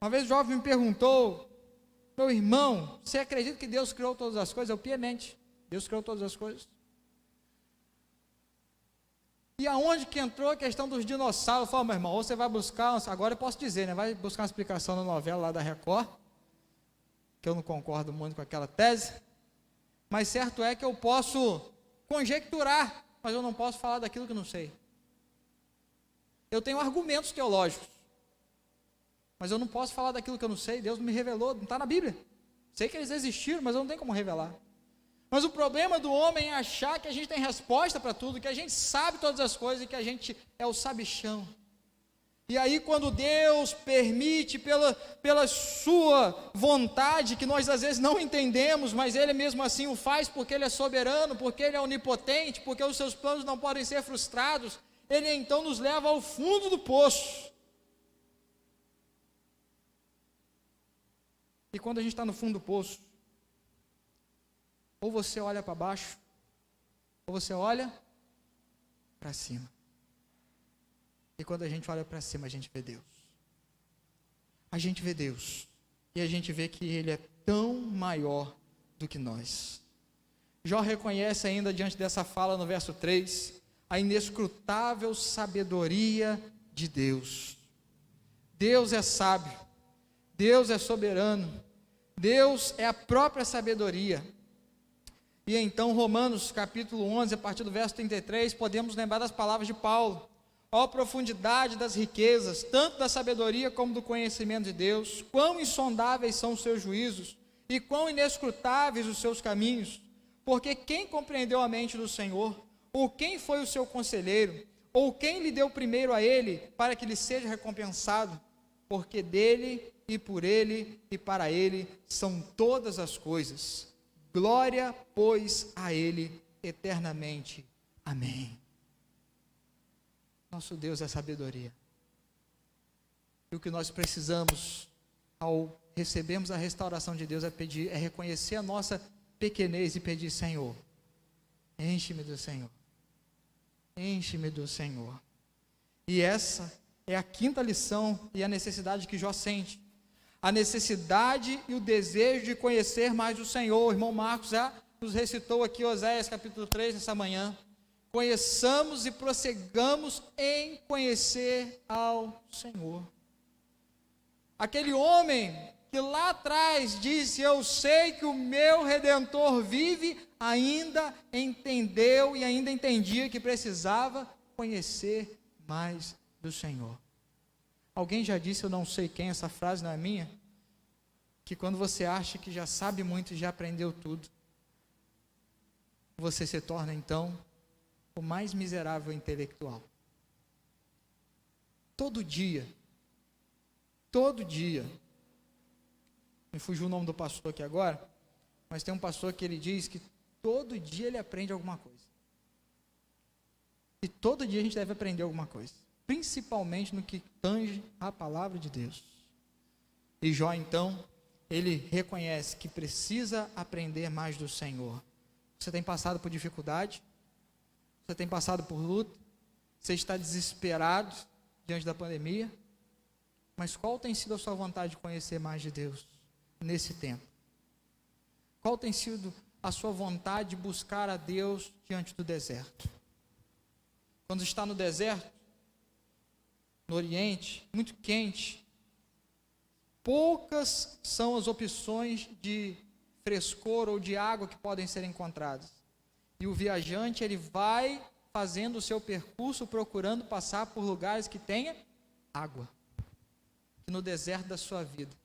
Uma vez o jovem me perguntou, meu irmão, você acredita que Deus criou todas as coisas? Eu piamente, Deus criou todas as coisas. E aonde que entrou a questão dos dinossauros? Eu falo, meu irmão, ou você vai buscar, agora eu posso dizer, né? Vai buscar uma explicação na novela lá da Record, que eu não concordo muito com aquela tese, mas certo é que eu posso conjecturar, mas eu não posso falar daquilo que eu não sei. Eu tenho argumentos teológicos, mas eu não posso falar daquilo que eu não sei. Deus me revelou, não está na Bíblia. Sei que eles existiram, mas eu não tenho como revelar. Mas o problema do homem é achar que a gente tem resposta para tudo, que a gente sabe todas as coisas e que a gente é o sabichão. E aí quando Deus permite pela sua vontade, que nós às vezes não entendemos, mas Ele mesmo assim o faz porque Ele é soberano, porque Ele é onipotente, porque os seus planos não podem ser frustrados, Ele então nos leva ao fundo do poço. E quando a gente está no fundo do poço, ou você olha para baixo, ou você olha para cima. E quando a gente olha para cima, a gente vê Deus. A gente vê Deus. E a gente vê que Ele é tão maior do que nós. Jó reconhece ainda diante dessa fala no verso 3, a inescrutável sabedoria de Deus. Deus é sábio. Deus é soberano. Deus é a própria sabedoria. E então, Romanos capítulo 11, a partir do verso 33, podemos lembrar das palavras de Paulo. Ó profundidade das riquezas, tanto da sabedoria como do conhecimento de Deus, quão insondáveis são os seus juízos, e quão inescrutáveis os seus caminhos, porque quem compreendeu a mente do Senhor, ou quem foi o seu conselheiro, ou quem lhe deu primeiro a ele, para que lhe seja recompensado, porque dele, e por ele, e para ele, são todas as coisas. Glória, pois, a Ele eternamente. Amém. Nosso Deus é sabedoria. E o que nós precisamos, ao recebermos a restauração de Deus, é reconhecer a nossa pequenez e pedir, Senhor, enche-me do Senhor. Enche-me do Senhor. E essa é a quinta lição e a necessidade que Jó sente. A necessidade e o desejo de conhecer mais o Senhor. O irmão Marcos já nos recitou aqui Oséias capítulo 3 nessa manhã. Conheçamos e prossigamos em conhecer ao Senhor. Aquele homem que lá atrás disse, eu sei que o meu Redentor vive, ainda entendeu e ainda entendia que precisava conhecer mais do Senhor. Alguém já disse, eu não sei quem, essa frase não é minha, que quando você acha que já sabe muito e já aprendeu tudo, você se torna então o mais miserável intelectual. Todo dia, me fugiu o nome do pastor aqui agora, mas tem um pastor que ele diz que todo dia ele aprende alguma coisa. E todo dia a gente deve aprender alguma coisa, principalmente no que tange a palavra de Deus. E Jó então, ele reconhece que precisa aprender mais do Senhor. Você tem passado por dificuldade? Você tem passado por luta? Você está desesperado diante da pandemia, mas qual tem sido a sua vontade de conhecer mais de Deus nesse tempo? Qual tem sido a sua vontade de buscar a Deus diante do deserto? Quando está no deserto, no Oriente, muito quente, poucas são as opções de frescor ou de água que podem ser encontradas. E o viajante, ele vai fazendo o seu percurso procurando passar por lugares que tenha água. Que no deserto da sua vida,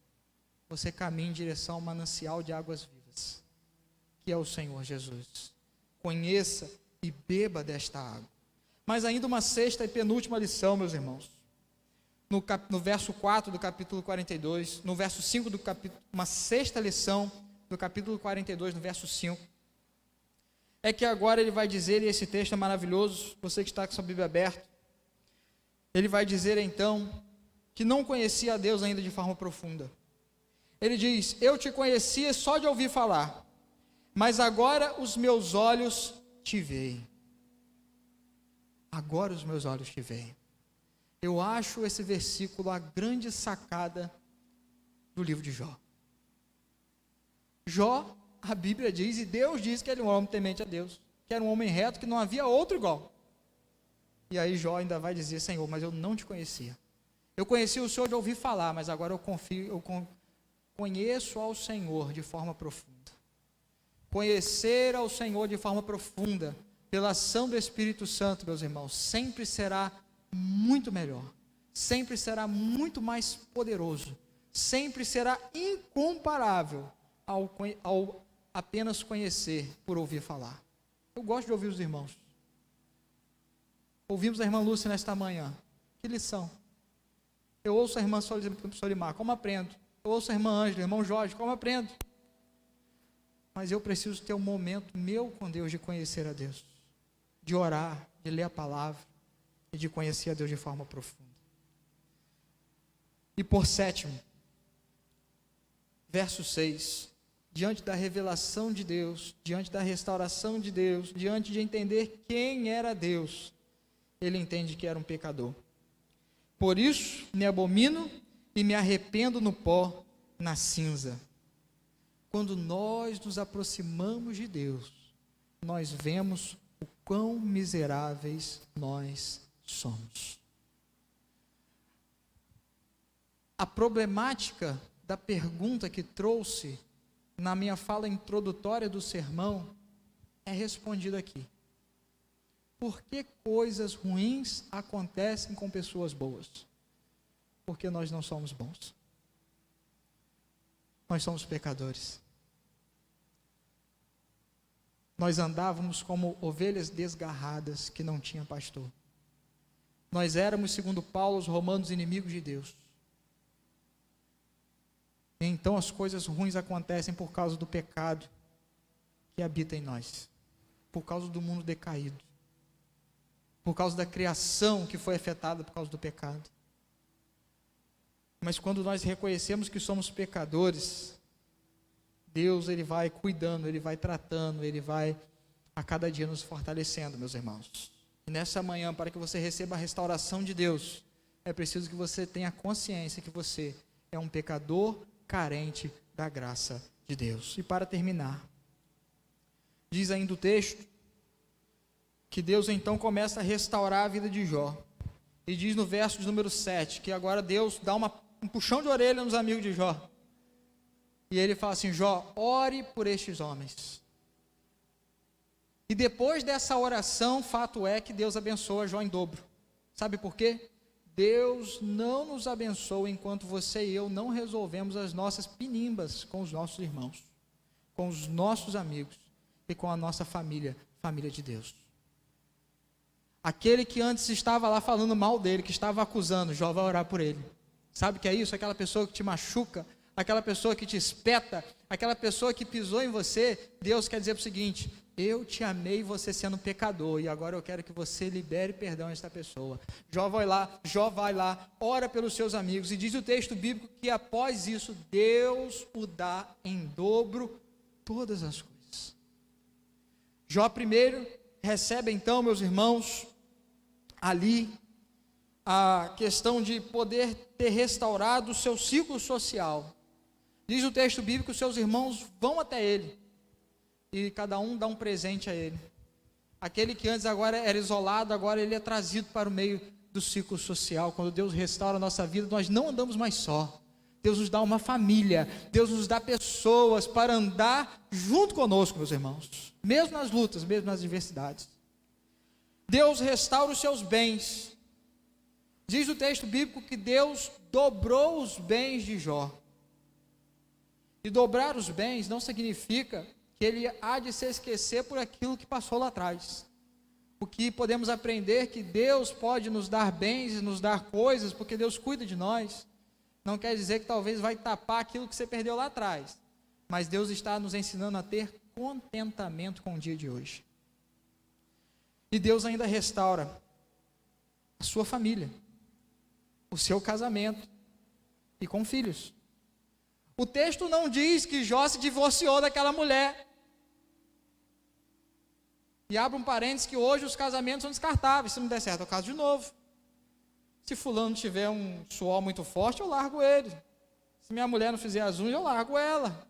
você caminhe em direção ao manancial de águas vivas, que é o Senhor Jesus. Conheça e beba desta água. Mas ainda uma sexta e penúltima lição, meus irmãos. No verso 4 do capítulo 42, no verso 5 do capítulo, uma sexta lição do capítulo 42, no verso 5, é que agora ele vai dizer, e esse texto é maravilhoso, você que está com sua Bíblia aberta, ele vai dizer então, que não conhecia a Deus ainda de forma profunda. Ele diz: eu te conhecia só de ouvir falar, mas agora os meus olhos te veem. Agora os meus olhos te veem. Eu acho esse versículo a grande sacada do livro de Jó. Jó, a Bíblia diz, e Deus diz que ele é um homem temente a Deus, que era um homem reto, que não havia outro igual. E aí Jó ainda vai dizer: Senhor, mas eu não te conhecia. Eu conheci o Senhor de ouvir falar, mas agora conheço ao Senhor de forma profunda. Conhecer ao Senhor de forma profunda, pela ação do Espírito Santo, meus irmãos, sempre será muito melhor, sempre será muito mais poderoso, sempre será incomparável ao apenas conhecer por ouvir falar. Eu gosto de ouvir os irmãos. Ouvimos a irmã Lúcia nesta manhã, que lição. Eu ouço a irmã Solimar, como aprendo? Eu ouço a irmã Ângela, o irmão Jorge, como aprendo? Mas eu preciso ter um momento meu com Deus de conhecer a Deus, de orar, de ler a palavra e de conhecer a Deus de forma profunda. E por sétimo, verso 6, diante da revelação de Deus, diante da restauração de Deus, diante de entender quem era Deus, ele entende que era um pecador. Por isso me abomino e me arrependo no pó, na cinza. Quando nós nos aproximamos de Deus, nós vemos o quão miseráveis nós somos. A problemática da pergunta que trouxe na minha fala introdutória do sermão é respondida aqui. Por que coisas ruins acontecem com pessoas boas? Porque nós não somos bons. Nós somos pecadores. Nós andávamos como ovelhas desgarradas que não tinham pastor. Nós éramos, segundo Paulo, os romanos, inimigos de Deus. E então as coisas ruins acontecem por causa do pecado que habita em nós, por causa do mundo decaído, por causa da criação que foi afetada por causa do pecado. Mas quando nós reconhecemos que somos pecadores, Deus, ele vai cuidando, ele vai tratando, ele vai a cada dia nos fortalecendo, meus irmãos. E nessa manhã, para que você receba a restauração de Deus, é preciso que você tenha consciência que você é um pecador carente da graça de Deus. E para terminar, diz ainda o texto, que Deus então começa a restaurar a vida de Jó. E diz no verso de número 7, que agora Deus dá um puxão de orelha nos amigos de Jó. E ele fala assim: Jó, ore por estes homens. E depois dessa oração, fato é que Deus abençoa Jó em dobro. Sabe por quê? Deus não nos abençoa enquanto você e eu não resolvemos as nossas pinimbas com os nossos irmãos, com os nossos amigos e com a nossa família, família de Deus. Aquele que antes estava lá falando mal dele, que estava acusando, Jó vai orar por ele. Sabe o que é isso? Aquela pessoa que te machuca, aquela pessoa que te espeta, aquela pessoa que pisou em você, Deus quer dizer o seguinte: eu te amei você sendo pecador, e agora eu quero que você libere perdão a esta pessoa. Jó vai lá, ora pelos seus amigos, e diz o texto bíblico que após isso, Deus o dá em dobro todas as coisas. Jó primeiro recebe então, meus irmãos, ali a questão de poder ter restaurado o seu ciclo social. Diz o texto bíblico que os seus irmãos vão até ele, e cada um dá um presente a ele. Aquele que antes agora era isolado, agora ele é trazido para o meio do ciclo social. Quando Deus restaura a nossa vida, nós não andamos mais só. Deus nos dá uma família, Deus nos dá pessoas para andar junto conosco, meus irmãos, mesmo nas lutas, mesmo nas adversidades. Deus restaura os seus bens. Diz o texto bíblico que Deus dobrou os bens de Jó. E dobrar os bens não significa que ele há de se esquecer por aquilo que passou lá atrás. O que podemos aprender que Deus pode nos dar bens e nos dar coisas, porque Deus cuida de nós, não quer dizer que talvez vai tapar aquilo que você perdeu lá atrás, mas Deus está nos ensinando a ter contentamento com o dia de hoje. E Deus ainda restaura a sua família, o seu casamento, e com filhos. O texto não diz que Jó se divorciou daquela mulher. E abre um parênteses que hoje os casamentos são descartáveis. Se não der certo, eu caso de novo. Se fulano tiver um suor muito forte, eu largo ele. Se minha mulher não fizer as unhas, eu largo ela.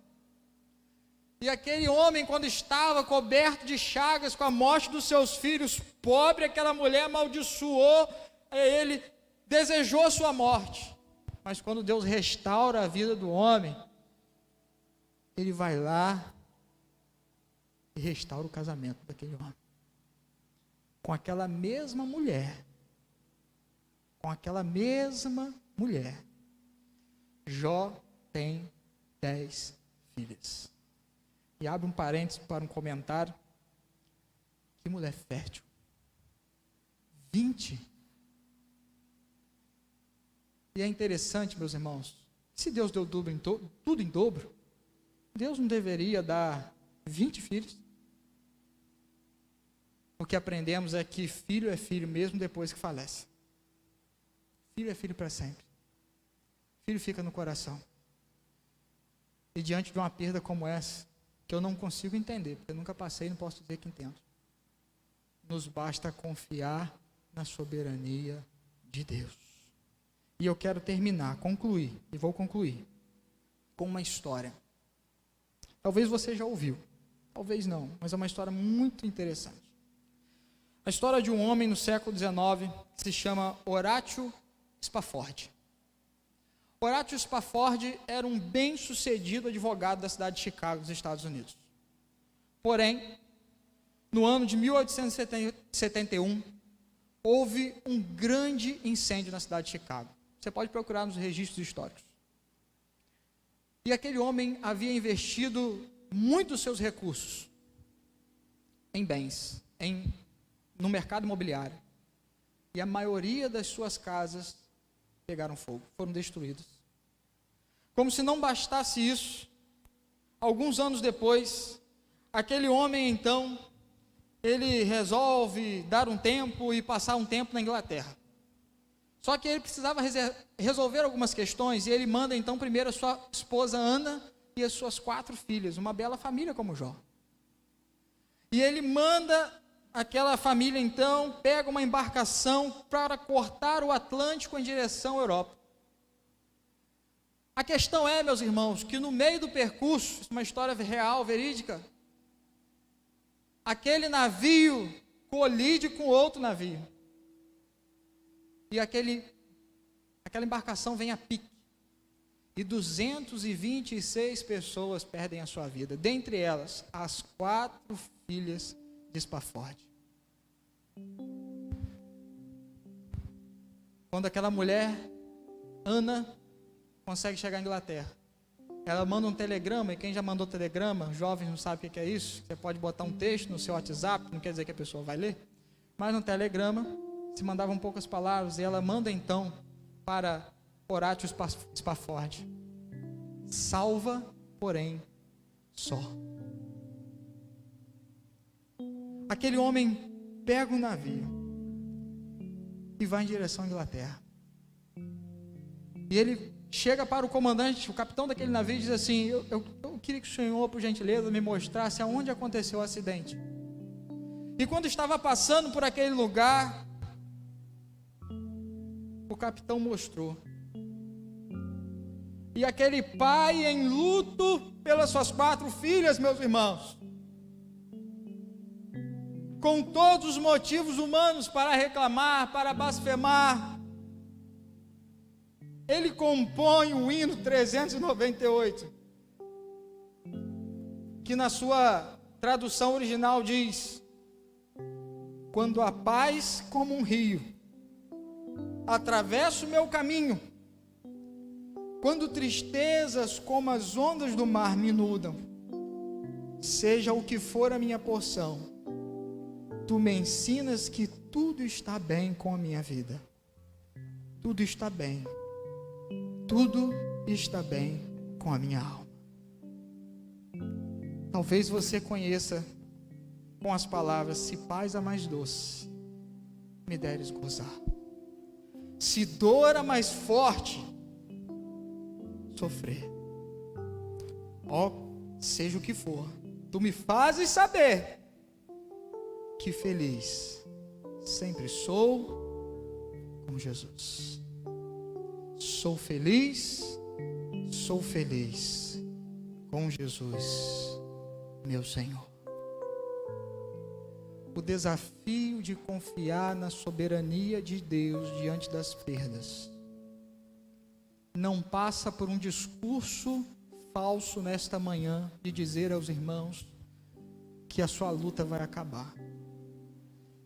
E aquele homem, quando estava coberto de chagas com a morte dos seus filhos, pobre, aquela mulher amaldiçoou ele, desejou a sua morte. Mas quando Deus restaura a vida do homem, ele vai lá e restaura o casamento daquele homem. Com aquela mesma mulher. Com aquela mesma mulher. Jó tem 10 filhas. E abre um parênteses para um comentário. Que mulher fértil. 20. E é interessante, meus irmãos, se Deus deu tudo em dobro, Deus não deveria dar 20 filhos? O que aprendemos é que filho é filho mesmo depois que falece. Filho é filho para sempre. Filho fica no coração. E diante de uma perda como essa, que eu não consigo entender, porque eu nunca passei e não posso dizer que entendo, nos basta confiar na soberania de Deus. E eu quero concluir, e vou concluir, com uma história. Talvez você já ouviu, talvez não, mas é uma história muito interessante. A história de um homem no século XIX, que se chama Horatio Spafford. Horatio Spafford era um bem-sucedido advogado da cidade de Chicago, dos Estados Unidos. Porém, no ano de 1871, houve um grande incêndio na cidade de Chicago. Você pode procurar nos registros históricos. E aquele homem havia investido muitos dos seus recursos em bens, no mercado imobiliário. E a maioria das suas casas pegaram fogo, foram destruídas. Como se não bastasse isso, alguns anos depois, aquele homem então, ele resolve dar um tempo e passar um tempo na Inglaterra. Só que ele precisava resolver algumas questões, e ele manda então primeiro a sua esposa Ana e as suas 4 filhas, uma bela família como Jó. E ele manda aquela família então, pega uma embarcação para cortar o Atlântico em direção à Europa. A questão é, meus irmãos, que no meio do percurso, uma história real, verídica, aquele navio colide com outro navio. E aquela embarcação vem a pique. E 226 pessoas perdem a sua vida. Dentre elas, as 4 filhas de Spafford. Quando aquela mulher, Ana, consegue chegar à Inglaterra, ela manda um telegrama, e quem já mandou telegrama, jovens não sabe o que é isso, você pode botar um texto no seu WhatsApp, não quer dizer que a pessoa vai ler, mas no telegrama, se mandavam poucas palavras, e ela manda então para Horatio Spafford: salva, porém, só. Aquele homem pega um navio e vai em direção à Inglaterra. E ele chega para o comandante, o capitão daquele navio, e diz assim: eu queria que o senhor, por gentileza, me mostrasse aonde aconteceu o acidente. E quando estava passando por aquele lugar, o capitão mostrou. E aquele pai em luto pelas suas 4 filhas, meus irmãos, com todos os motivos humanos para reclamar, para blasfemar, ele compõe o hino 398, que na sua tradução original diz: quando a paz como um rio atravessa o meu caminho, quando tristezas como as ondas do mar me inundam, seja o que for a minha porção, tu me ensinas que tudo está bem com a minha vida. Tudo está bem. Tudo está bem com a minha alma. Talvez você conheça com as palavras: se paz a mais doce, me deres gozar. Se dor a mais forte, sofrer. Ó, seja o que for, tu me fazes saber que feliz sempre sou com Jesus. Sou feliz com Jesus, meu Senhor. O desafio de confiar na soberania de Deus diante das perdas não passa por um discurso falso nesta manhã de dizer aos irmãos que a sua luta vai acabar.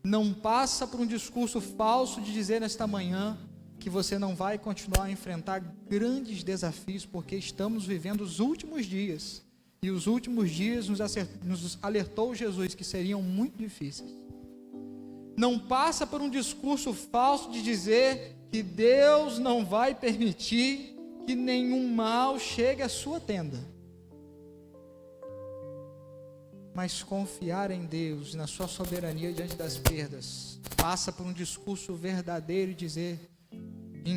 Não passa por um discurso falso de dizer nesta manhã que você não vai continuar a enfrentar grandes desafios, porque estamos vivendo os últimos dias, e os últimos dias nos alertou Jesus que seriam muito difíceis. Não passa por um discurso falso de dizer que Deus não vai permitir que nenhum mal chegue à sua tenda. Mas confiar em Deus, na sua soberania diante das perdas, passa por um discurso verdadeiro em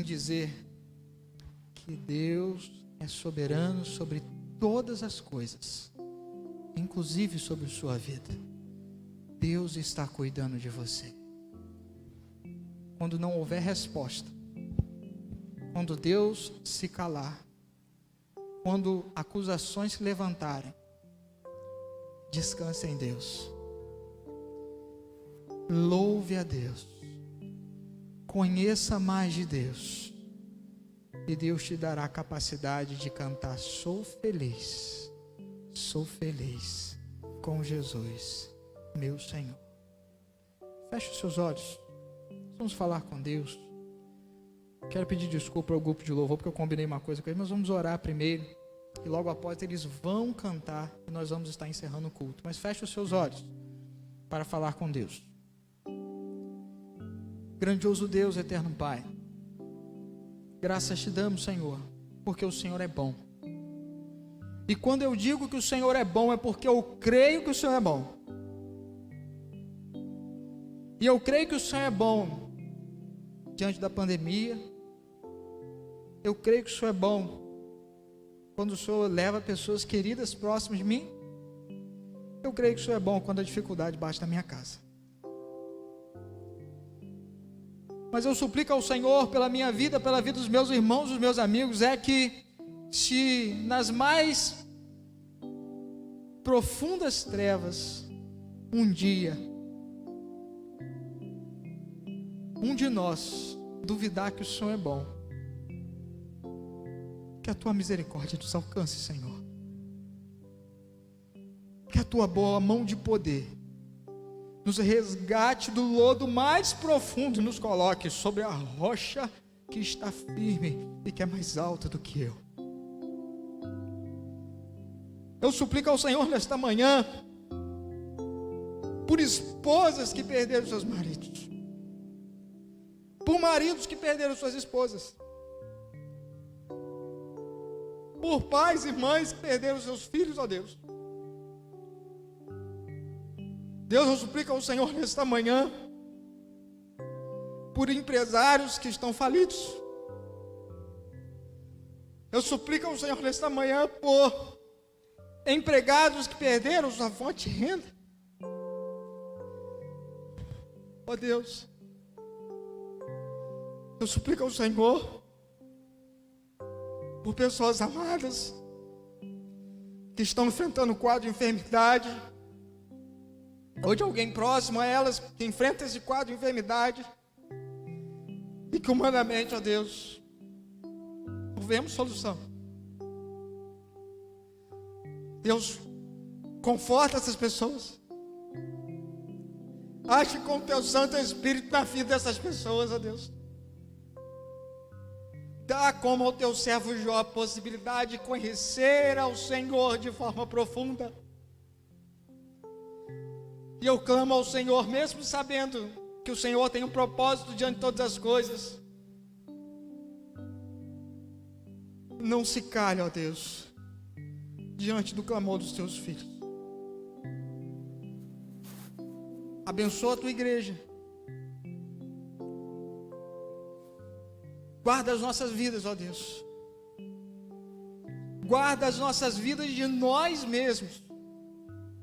dizer que Deus é soberano sobre todas as coisas, inclusive sobre sua vida. Deus está cuidando de você. Quando não houver resposta, quando Deus se calar, quando acusações se levantarem, descanse em Deus. Louve a Deus. Conheça mais de Deus. E Deus te dará a capacidade de cantar: sou feliz com Jesus, meu Senhor. Feche os seus olhos. Vamos falar com Deus. Quero pedir desculpa ao grupo de louvor, porque eu combinei uma coisa com eles, mas vamos orar primeiro. E logo após eles vão cantar e nós vamos estar encerrando o culto. Mas feche os seus olhos para falar com Deus. Grandioso Deus, eterno Pai, graças te damos, Senhor, porque o Senhor é bom. E quando eu digo que o Senhor é bom, é porque eu creio que o Senhor é bom. E eu creio que o Senhor é bom diante da pandemia. Eu creio que o Senhor é bom quando o Senhor leva pessoas queridas próximas de mim. Eu creio que o Senhor é bom quando a dificuldade bate na minha casa. Mas eu suplico ao Senhor pela minha vida, pela vida dos meus irmãos, dos meus amigos, é que se nas mais profundas trevas, um dia, um de nós duvidar que o Senhor é bom, que a tua misericórdia nos alcance, Senhor. Que a tua boa mão de poder nos resgate do lodo mais profundo e nos coloque sobre a rocha que está firme e que é mais alta do que eu. Eu suplico ao Senhor nesta manhã por esposas que perderam seus maridos, por maridos que perderam suas esposas, por pais e mães que perderam seus filhos, ó Deus. Deus, eu suplico ao Senhor nesta manhã por empresários que estão falidos. Eu suplico ao Senhor nesta manhã por empregados que perderam sua fonte de renda. Ó Deus, Eu suplico ao Senhor por pessoas amadas que estão enfrentando quadro de enfermidade, ou de alguém próximo a elas que enfrenta esse quadro de enfermidade, e que humanamente, ó Deus, não vemos solução. Deus, conforta essas pessoas. Age com o teu Santo Espírito na vida dessas pessoas, ó Deus. Dá como ao teu servo Jó a possibilidade de conhecer ao Senhor de forma profunda. E eu clamo ao Senhor, mesmo sabendo que o Senhor tem um propósito diante de todas as coisas. Não se cale, ó Deus, diante do clamor dos teus filhos. Abençoa a tua igreja. Guarda as nossas vidas, ó Deus. Guarda as nossas vidas de nós mesmos,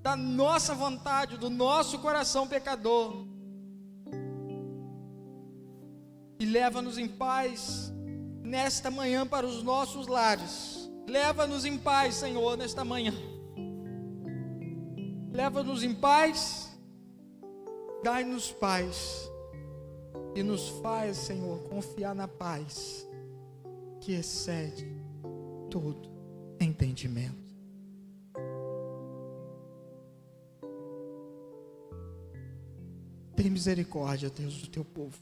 da nossa vontade, do nosso coração pecador. E leva-nos em paz nesta manhã para os nossos lares. Leva-nos em paz, Senhor, nesta manhã. Leva-nos em paz, dai-nos paz. E nos faz, Senhor, confiar na paz que excede todo entendimento. Tem misericórdia, Deus, do teu povo.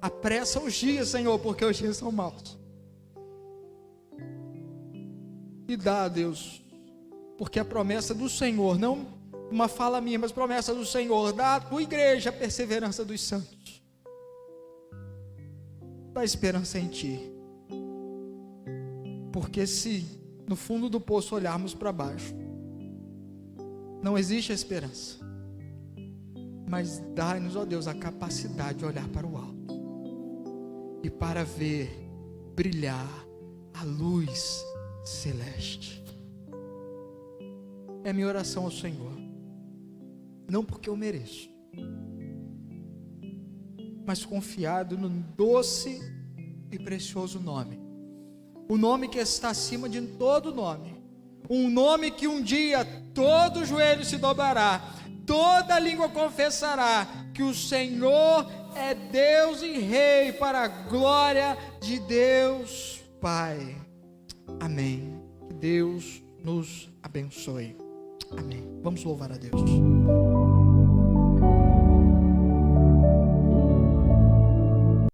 Apressa os dias, Senhor, porque os dias são maus. E dá, Deus, porque a promessa do Senhor, não uma fala minha, mas promessa do Senhor, dá à tua igreja a perseverança dos santos. Dá esperança em ti. Porque se no fundo do poço olharmos para baixo, não existe esperança. Mas dá-nos, ó Deus, a capacidade de olhar para o alto e para ver brilhar a luz celeste. É minha oração ao Senhor. Não porque eu mereço, mas confiado no doce e precioso nome, o nome que está acima de todo nome, um nome que um dia todo joelho se dobrará, toda língua confessará que o Senhor é Deus e Rei, para a glória de Deus Pai. Amém. Que Deus nos abençoe. Amém. Vamos louvar a Deus.